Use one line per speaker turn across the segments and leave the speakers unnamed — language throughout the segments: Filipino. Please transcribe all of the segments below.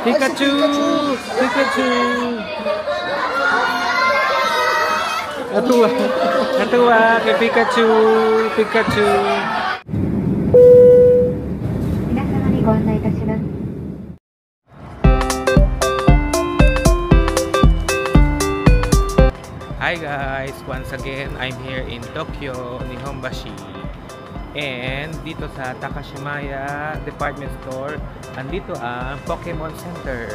Pikachu! Pikachu! Natuwa. Natuwa kay Pikachu! Pikachu!
皆様にご案内いたします。
Hi guys! Once again, I'm here in Tokyo, Nihonbashi. And dito sa Takashimaya Department Store, andito ang Pokemon Center.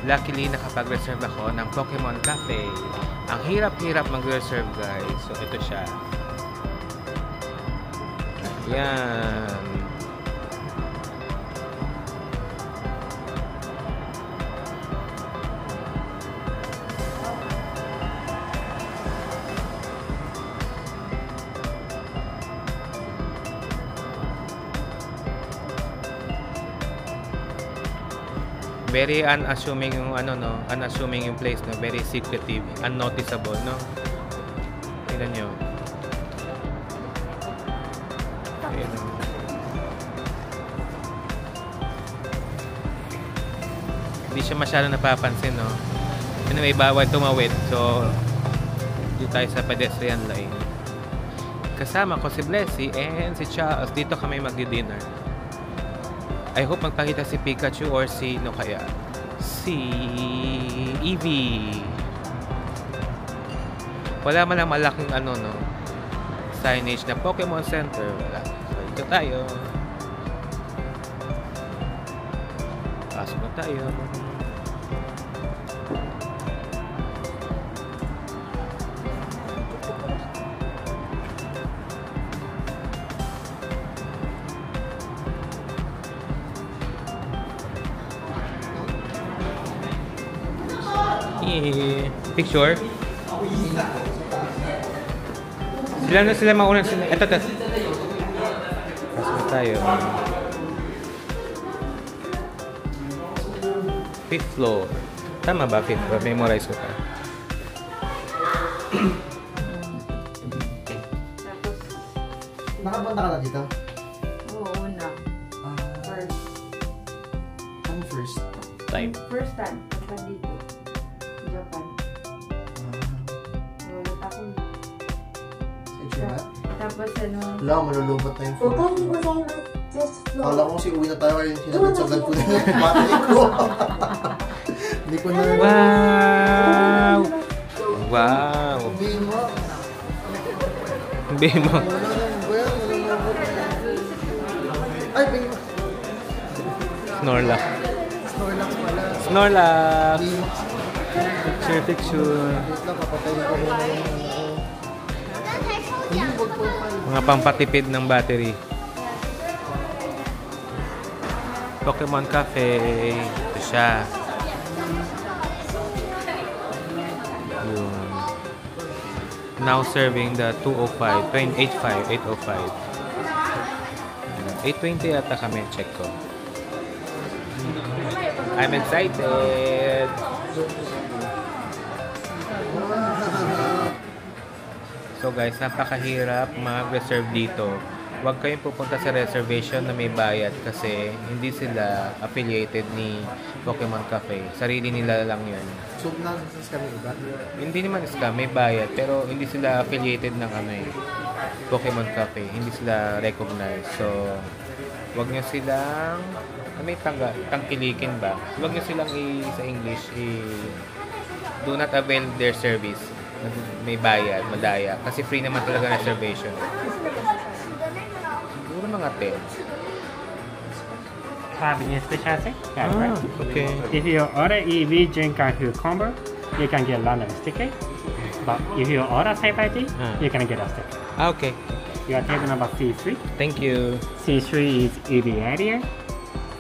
Luckily, nakapag-reserve ako ng Pokemon Cafe. Ang hirap-hirap mag-reserve guys. So, ito siya. Yan. Very unassuming yung ano no, unassuming yung place no, very secretive, unnoticeable no. Tingnan nyo. Ayan, no? Hindi siya masyado napapansin no. Anyway, bawal tumawid, so dito tayo sa pedestrian line. Kasama ko si Blessy and si Charles. Dito kami magdi-dinner. I hope magpakita si Pikachu or si no kaya si Eevee. Wala man lang malaking ano no signage na Pokemon Center. Wala. So ito tayo. Pasok na tayo. Picture. Sila mauna sila. Ito. Pasok na tayo. 5th floor. Tama ba 5th floor? Memorize ko pa.
Nakapunta ka na dito?
Oo, una. First.
Ano first?
Time.
First time. Punta dito. Japan. Wala ako.
Sa itsura?
Tapos ano...
Wala, malulubot na yung food.
おかえりございます。Just flow.
Kala ko kasi uwi na tayo kayo sinagad-sagad ko na yung battery ko. Hindi ko na...
Wow! Wow!
Bimo.
Bimo.
Ay, Bimo.
Snorlax.
Snorlax pala.
Snorlax!
Bimo.
Picture.
Wait lang, papatayin ko muna yung ano ko.
Mga pampatipid ng battery. Pokemon Cafe. Ito siya. Yun. Now serving the 205, 805. 820 yata kami. Check ko. I'm excited! So guys, napakahirap mag-reserve dito. Huwag kayong pupunta sa reservation na may bayad kasi hindi sila affiliated ni Pokemon Cafe. Sarili nila lang yun.
So, nasa kami iba?
Hindi naman scam, may bayad. Pero hindi sila affiliated ng ano eh, Pokemon Cafe. Hindi sila recognized. So, huwag nyo silang may tangkilikin ba? Huwag nyo silang sa English do not avail their service. May bayad, madaya. Kasi free naman talaga reservation. Siguro mga 10.
Having a specialty? Yeah, right.
Okay.
If you order EV drink and food combo, you can get random sticker. But if you order Saipati, you can get a sticker.
Okay.
You are table number C3.
Thank you.
C3 is EV area.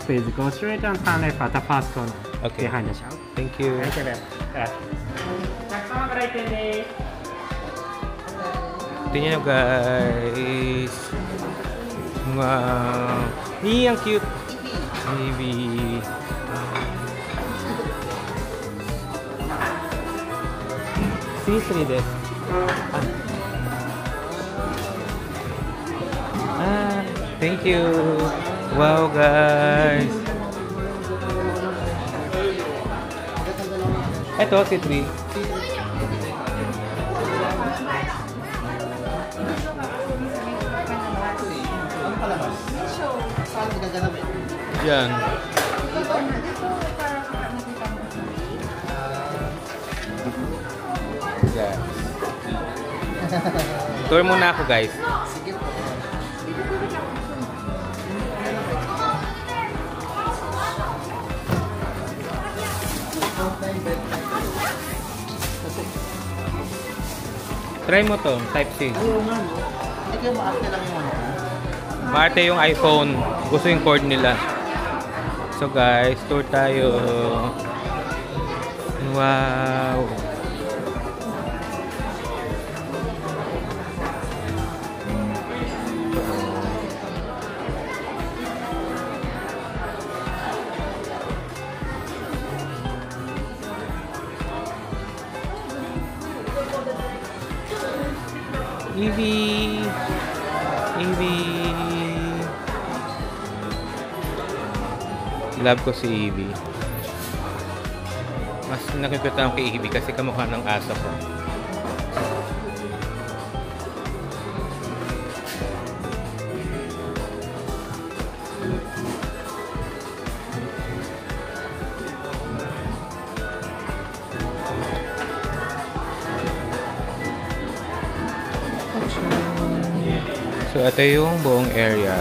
Please go straight and turn left at the first corner.
Okay.
Behind the shop.
Thank you.
Thank you very much.
Tingnan nyo guys. Wow. Ang cute. Maybe. C3 din. Thank you. Wow guys. Ito, C3.
Ano palabas? Saan gaganap?
Yan. Yan. Tour muna ako, guys.
Sige po.
Try mo to, Type-C.
Ayaw nga, no? Hindi kayo maarte lang yung ano.
Maarte yung iPhone. Gusto yung cord nila. So guys, tour tayo. Wow. Evie. Love ko si Evie. Mas nakikita ako kay Evie kasi kamukha ng aso ko. So, ito yung buong area.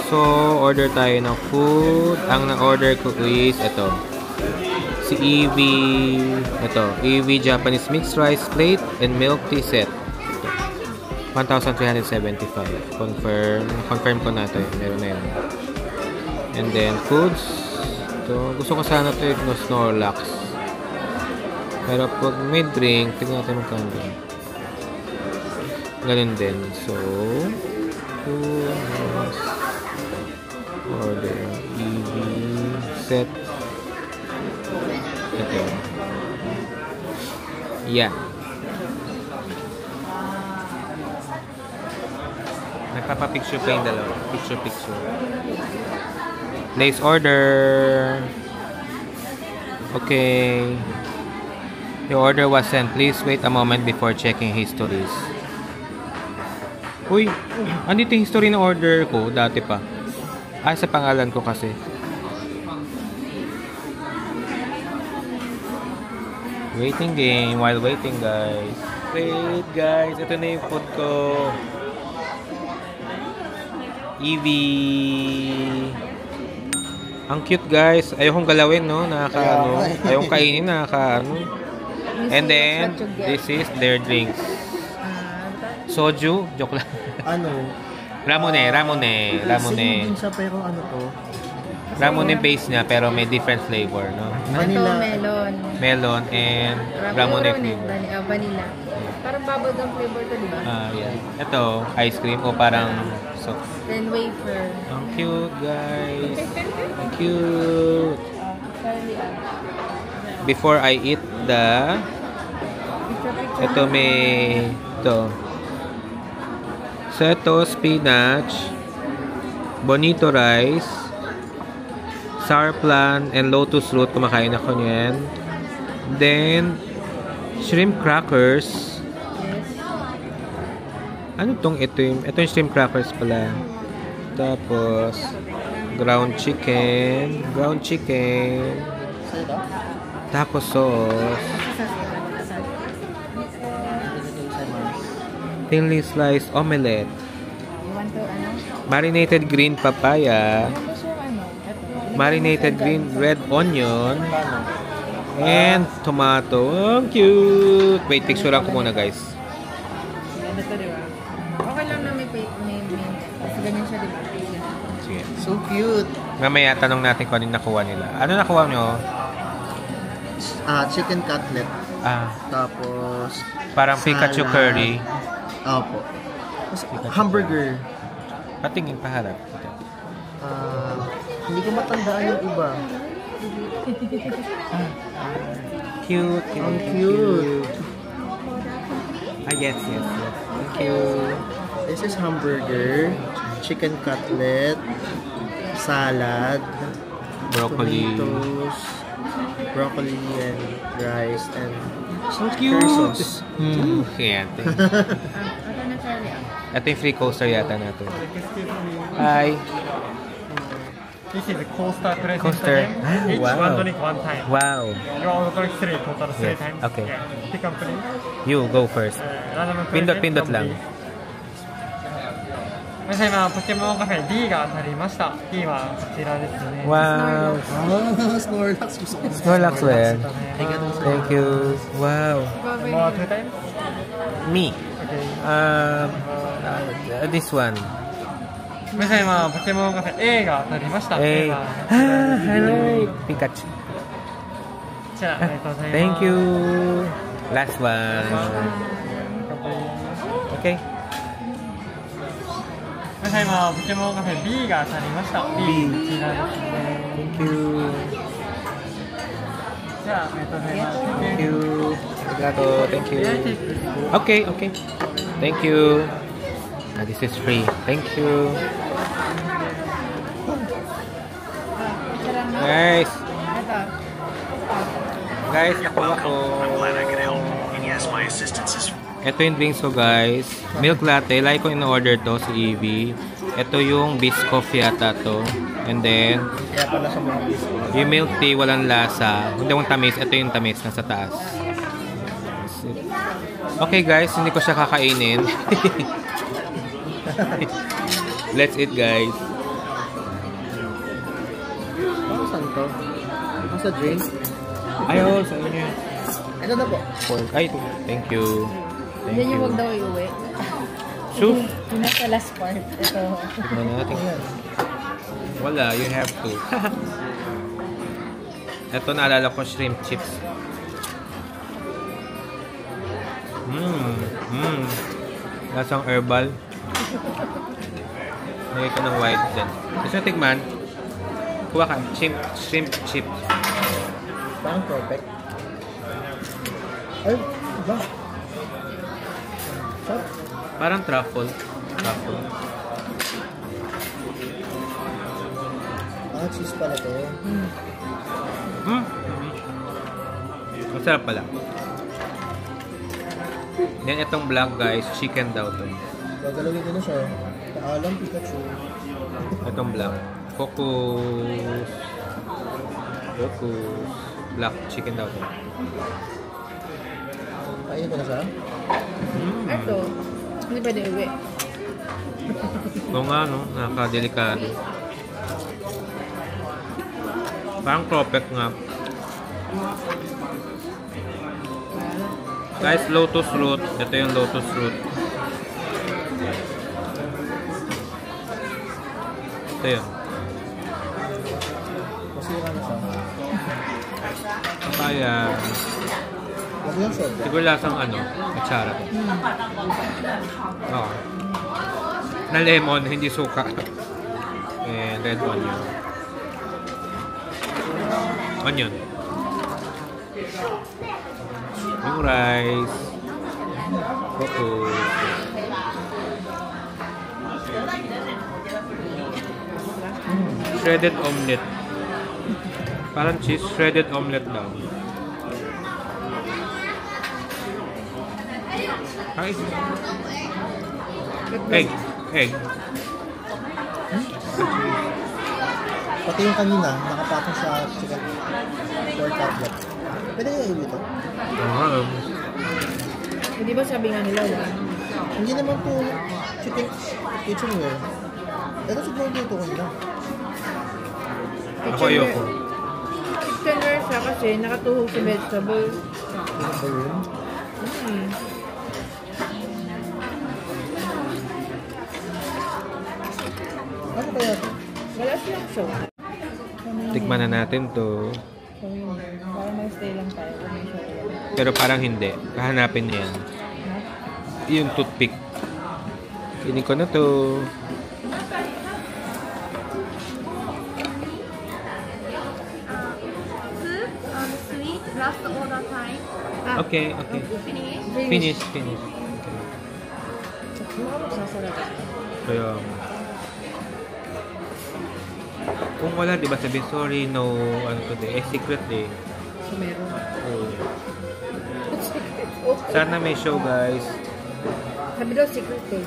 So, order tayo ng food. Ang na-order ko is ito. Si Evie. Ito. Evie Japanese mixed rice plate and milk tea set. 1,375. Confirm ko na ito. Meron na yun. And then, foods. Ito. Gusto ko sana ito yung Snorlax. Pero pag may drink, tignan natin magkano. Ganun din. So, order. Evie set. Ito. Yeah. Nagpapapicture pa yung dalawa. Picture. Place order. Okay. The order was sent. Please wait a moment before checking histories. Uy, andito yung history ng order ko. Dati pa. Sa pangalan ko kasi. Waiting game. While waiting, guys. Wait, guys. Ito na yung food ko. Evie. Ang cute, guys. Ayokong galawin, no? Nakaka-ano. Ayokong kainin, nakaka-ano. And then, this is their drinks. Soju. Joke lang.
Ano?
Ramune.
Same din siya pero ano to?
Ramune base niya pero may different flavor, no?
Vanilla.
Melon and Ramune flavor.
Vanilla. Parang bubblegum flavor to, di ba?
Yeah. Ito, ice cream o parang so.
Then wafer.
Ang cute, guys. Ang cute. Before I eat the ito may ito. So ito, spinach, bonito rice, sour plant, and lotus root. Kumakain ako niyan. Then, shrimp crackers. Ano tong ito yung shrimp crackers pala. Tapos, ground chicken. Tapos sauce. Thinly sliced omelette. Marinated green papaya. Marinated green red onion. And tomato. Oh, cute! Wait, picturean ko muna, guys.
Okay lang na may kasi ganyan siya, di ba?
Sige.
So cute.
Mamaya, tanong natin kung ano yung nakuha nila. Ano nakuha nyo?
Chicken cutlet. Tapos
Parang Pikachu
salad.
curry.
Opo. Hamburger.
Patingin, paharap.
Hindi ko matandaan yung iba.
Cute, cute, cute. Ah, yes. Thank you.
This is hamburger, chicken cutlet, salad,
Broccoli.
tomatoes, broccoli and rice and
So
curry
cute.
sauce.
Kaya
Ito na Charlie.
ito yung free coaster yata natin. Hi.
This is a coaster present
Coaster.
again. Each
Wow.
one drink one time.
Wow.
You are ordering three, total three
Yes,
times.
okay.
Yeah. Pick up please.
You, go first. Pindot lang.
皆さん今ポケモンカフェ D が当たりました。D はこちらですね。
Wow.
Snorlax. Gusto ko.
Snorlax ba yan?
ちょっとね
Thank you. Wow.
More two times?
Me.
Okay.
This one.
皆さん今ポケモンカフェ A が当たりました。
Hey.
A は
Hello. Pikachu.
こちらありがとうございます。
Thank you. Last one. Okay.
皆さん今ポケモンカフェ B が当たりました。B こちらですね。
Thank you.
じゃあありがとうございます。
Thank you. Arigato. Thank you. Okay. Thank you. This is free. Thank you. Guys. Guys, nakuha ko. Ito yung drinks ko, guys. Milk latte. Like ko in-order to si Evie. Ito yung Biscoff yata to. And then,
Kaya pala sa mga biscuit.
yung milk tea, walang lasa. Hindi yung tamis. Ito yung tamis. Nasa taas. Okay, guys. Hindi ko siya kakainin. Let's eat, guys.
Saan to? Sa drink?
Ayaw, sa inyo.
Ito na po.
Ay, thank you. Thank
Yan yung
you.
wag daw iuwi.
Soup.
Yung nasa last part. Ito.
Tignan natin. Wala, you have to. Ito, naalala ko, shrimp chips. Lasang herbal. Lagay ko ng white dyan. Gusto mo tigman? Kuha ka. Shrimp chips.
Parang perfect. Ay, ba? Sarap.
Parang truffle.
Cheese pala to.
Masarap pala. Then itong black, guys, chicken daw to.
Gagalawin ko na siya. Paalam, Pikachu.
Itong black. Focus. Black chicken daw to.
Kainin ko na siya.
Ito. Hindi pwede iuwi.
Oo nga, no? Nakakadelikado. Parang perfect nga. Guys, lotus root. Ito yung lotus root. Ito yun.
Masira na siya.
Papaya.
Huwag lang soda.
Siguro lasang ano, kutsara. Oo. Na lemon, hindi suka. And red onion. Yung rice. Focus. Shredded omelette. Parang cheese, shredded omelette daw. Ay, egg.
Pati yung kanina, nakapatong sa chicken pork cutlet. Pwede kaya yung ito?
Hindi ba sabi nga nila wala?
Hindi naman po kitchenware. Ito siguro dito kanina.
Ako ayoko.
Kitchenware siya kasi nakatuhog sa vegetable.
Ano ba yun? Ano kaya ito?
Wala silang show.
Tikman na natin to.
So yun. Parang may stay lang tayo. Kung may show.
Pero parang hindi. Kahanapin yan. Yung toothpick. Kinin ko na to.
Last order time.
Okay, okay.
Finish.
Finish.
Mga magsasarap.
Kaya, kung wala, di ba sabi, sorry, no, ano today, secret day.
So, meron.
Oo. Sana may show, guys.
Sabi daw, secret eh.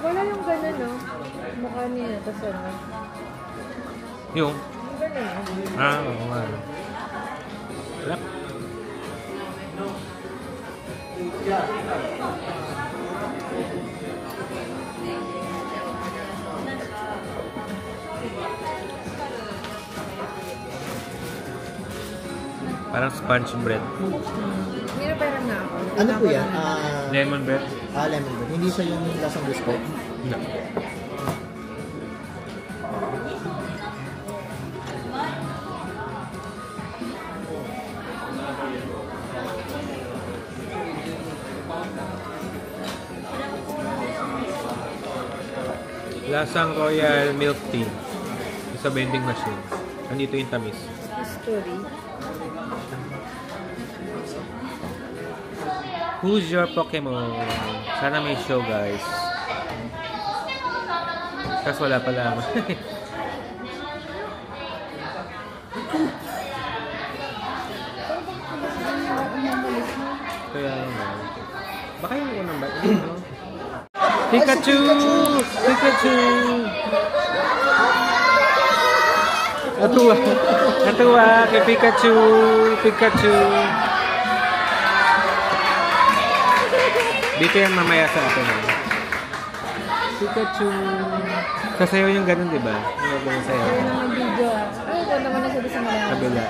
Wala yung gano'n, no? Mukha niya, tapos ano?
Yung,
Yung gano'n, no?
oo nga. Wala. Parang sponge bread.
Hindi na parang na ako.
Ano po yan?
Lemon bread?
Lemon bread. Hindi siya yung lasang biscuit.
No. Lasang royal milk tea. Sa vending machine. Andito yung tamis.
History.
Who's your Pokemon? Sana may show, guys. Kasi wala pala. Kaya naman. Baka yung unang ba? No? Pikachu! Pikachu! Natuwa kay Pikachu! Pikachu! Dito yan mamaya sa atin. Pikachu! Sasayaw yung ganun, di ba? Yung ganun sayaw.
Ayun naman video ah. Ay, ito naman nasabi sa Malayalam.
Kabila.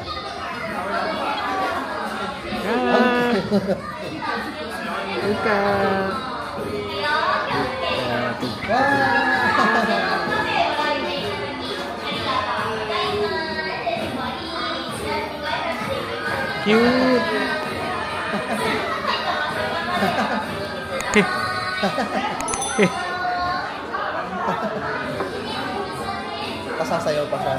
Ika! Cute!
Pasasayaw pa siya.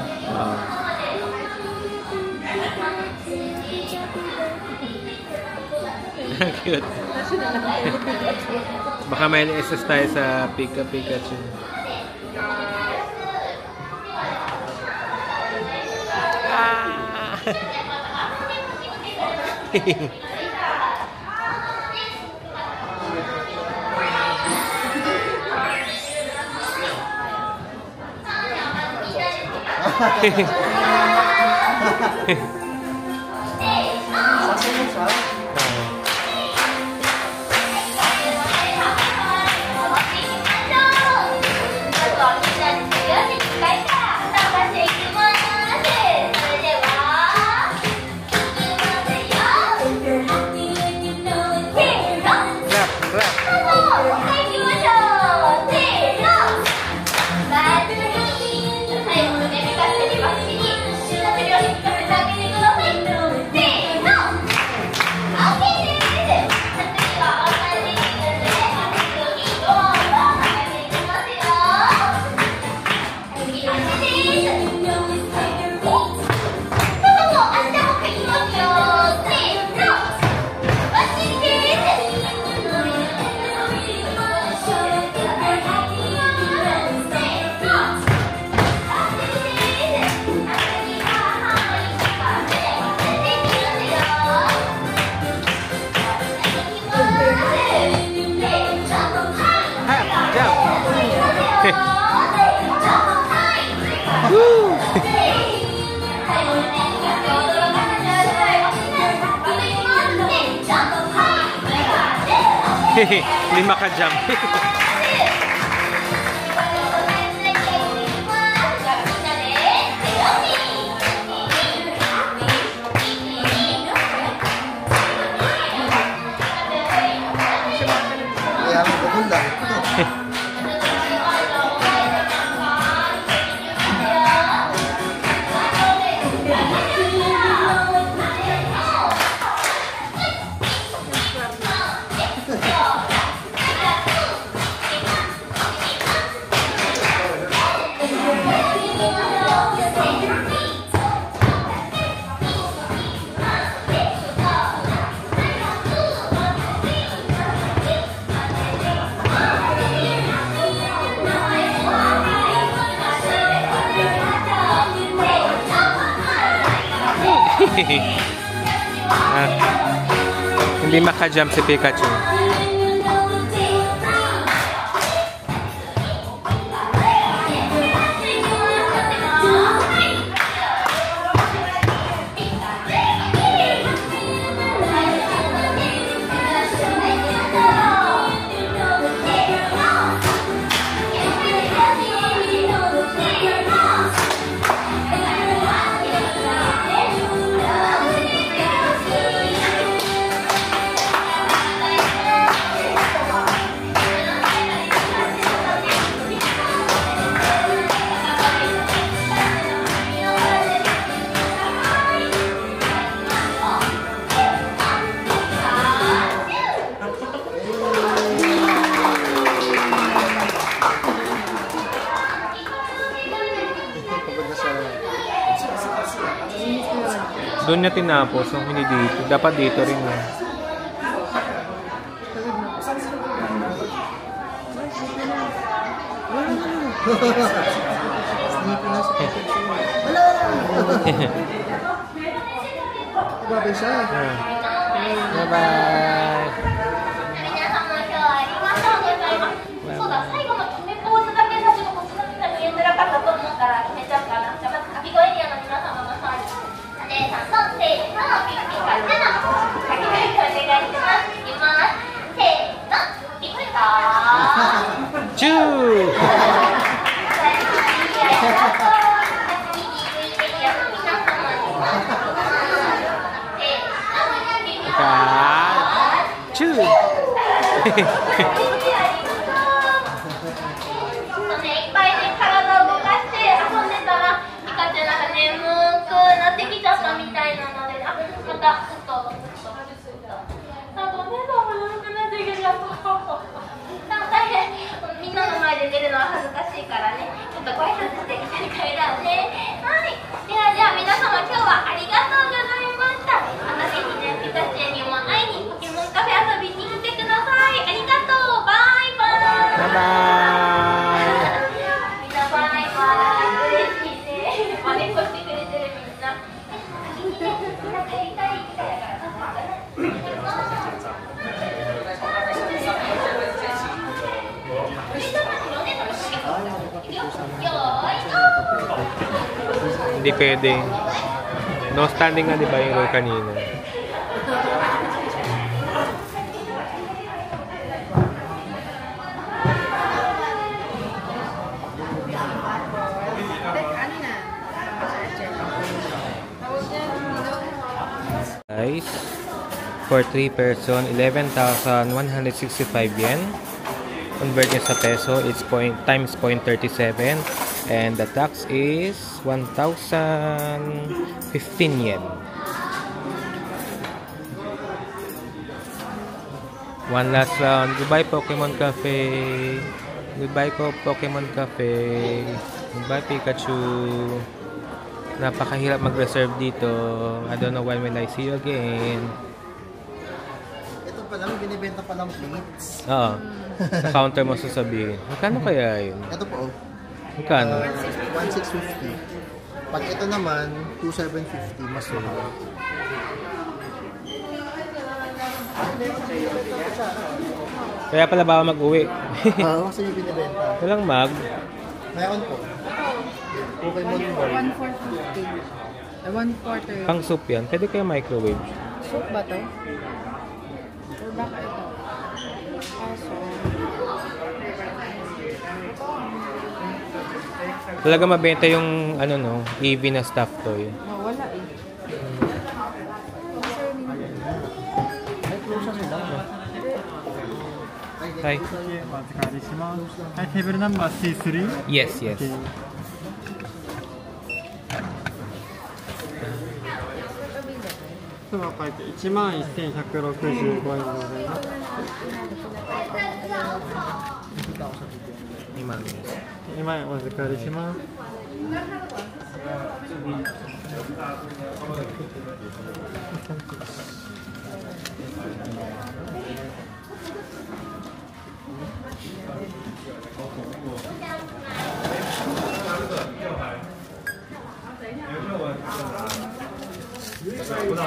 Cute. Baka may SS tayo sa Pikachu.
Sasayaw siya? Hindi maka-jump. Kaya magaganda.
Hindi maka-jump si Pikachu. Doon niya tinapos, so hindi dito. Dapat dito rin.
Babay siya.
Bye-bye.
そうだ、最後の決めポーズだけ最初のこっちのみんなに言えてなかったと思ったら決めちゃうかな。じゃあまずかき声エリアの皆様の前に姉さんとせーの、ピッピカってのかき声お願いします。いきます。せーの、ピッピカー。
チュー。チュー。
みんなの前で出るのは恥ずかしいからね、ちょっとご挨拶して一緒に帰ろうね。はい、では皆様今日はありがとうございました。またぜひね、ピカチュウにも会いにポケモンカフェ遊びに来てください。ありがとう。バイバイ。
バイバイ。
みんなバイバイ。嬉しいね。真似っこしてくれてるみんな。先にね、なんかやりたいみたいだから。
Hindi pwede. No standing nga, di ba, yung kanina? Guys, for 3 person, 11,165 yen. Convert nyo sa peso, it's times 0.37, and the tax is 1,015 yen. One last round. Goodbye, Pokemon Cafe. Goodbye po, Pokemon Cafe. Goodbye, Pikachu. Napakahirap mag-reserve dito. I don't know when will I see you again.
Ito pa lang, binibenta pa lang plates.
Oo. Sa counter mo sasabihin. Magkano kaya yun?
Ito po.
Magkano?
1,650. Pag ito naman, 2,750. Mas wala.
Kaya pala ba mag-uwi?
Oo, kasi yung binibenta.
Walang mag.
Mayroon po. Pokemon Ball.
1,450. 1/4.
Pang soup yan. Pwede kaya microwave.
Soup ba to? Or baka ito? Aso.
Talaga mabenta yung ano no, EV na stuff toy.
Wala eh.
Hi.
Hi, table number C3.
Yes, yes.
Okay. So, 11,165円でございます。
2万円。
2万円お預かりします。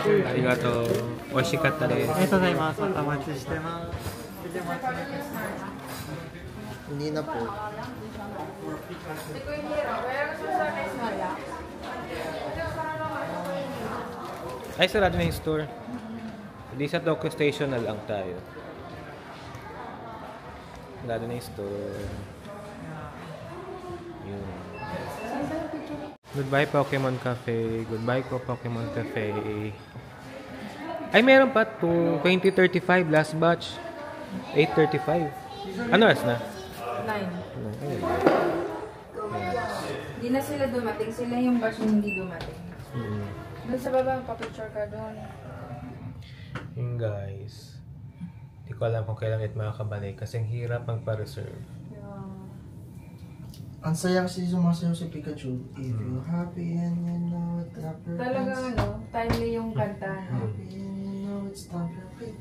Arigato. Oishikatta desu.
ありがとうございます。またお待ちしてます。Hindi na po.
Ay, sarado na yung store. Hindi sa Tokyo Station na lang tayo. Sarado na yung store. Yun. Goodbye Pokemon Cafe. Goodbye po Pokemon Cafe. Ay, meron pa to 2035 last batch. 8:35. Ano oras na?
9. Hindi na sila dumating. Sila yung batch na hindi dumating. Doon sa baba, pa-picture ka doon.
Yun guys. Hindi ko alam kung kailan ito makakabalik kasi ang hirap magpa-reserve.
Ang saya kasi sumasayaw si Pikachu. If you're happy and you know it, clap your
Talagang
hands.
timely yung kanta.
Happy and you know it's time for pick.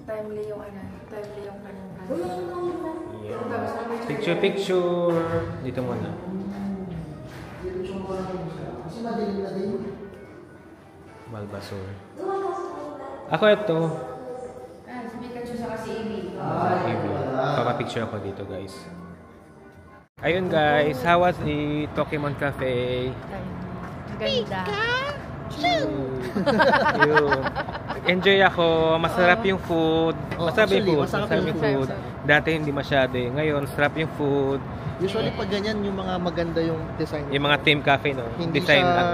Timely yung timely yung kanyang kanta.
Yeah. Picture, picture! Dito muna.
Kasi madilim na din.
Bulbasaur. Ako ito.
Si Pikachu sa kasi Eevee.
Papapicture ako dito guys. Ayun guys, how was the Pokemon Cafe?
Ganda.
Yun. Enjoy ako, masarap yung food. Masarap yung food. Masarap yung food. Dati hindi masyado eh. Ngayon, sarap yung food.
Usually pag ganyan, yung mga maganda yung design.
Yung mga team cafe, no?
Hindi
Design
siya
lang.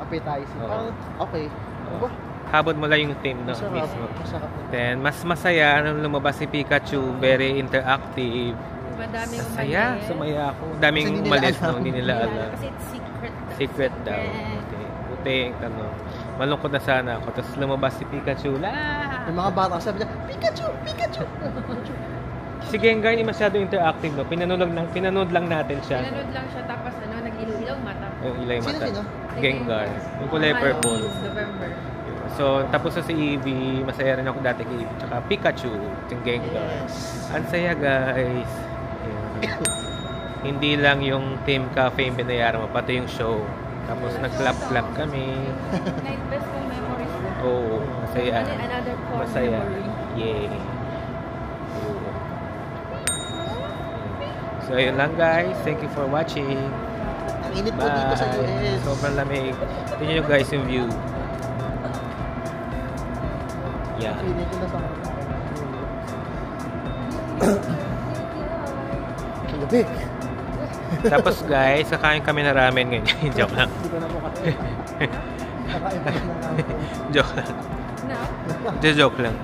appetizing.
Oo.
Parang, okay. Aba,
Habod mo lang yung team, no?
masarap.
Mismo.
Masarap.
Then, mas masaya nung lumabas si Pikachu. Very interactive.
Madaming
Masaya. Sumaya ako. Daming
Kasi hindi nila
umalis,
alam.
no? Hindi nila alam.
Kasi it's secret.
Secret daw. Okay. Buti, ano. Malungkot na sana ako. Tapos lumabas si Pikachu.
Yung mga bata, sabi niya, Pikachu! Pikachu!
Si Gengar hindi masyado interactive, no? Pinanood lang natin siya.
Pinanood lang siya tapos nag-ilaw mata.
Yung ilay mata.
Sino?
Gengar. Yung kulay purple.
November.
So, tapos na si Eevee. Masaya rin ako dati kay Eevee. Tsaka Pikachu. Yung Gengar. Ang saya, guys. Ayan. Hindi lang yung team cafe yung binayaran mo, pati yung show. Tapos nag-clap-clap kami.
Night best kong memories ko.
Oo, masaya.
Another core
Masaya.
memory.
Yay. Oo. So, ayun lang guys. Thank you for watching.
Ang init po dito sa US.
Sobrang lamig. Tingnan nyo guys yung view. Yan.
Init na sa Kilabik.
Tapos guys, kakain kami na ramen ngayon. Joke lang.
Hindi ko na po kasi. Kakain pa ng ramen.
Joke lang.
No?
Joke lang.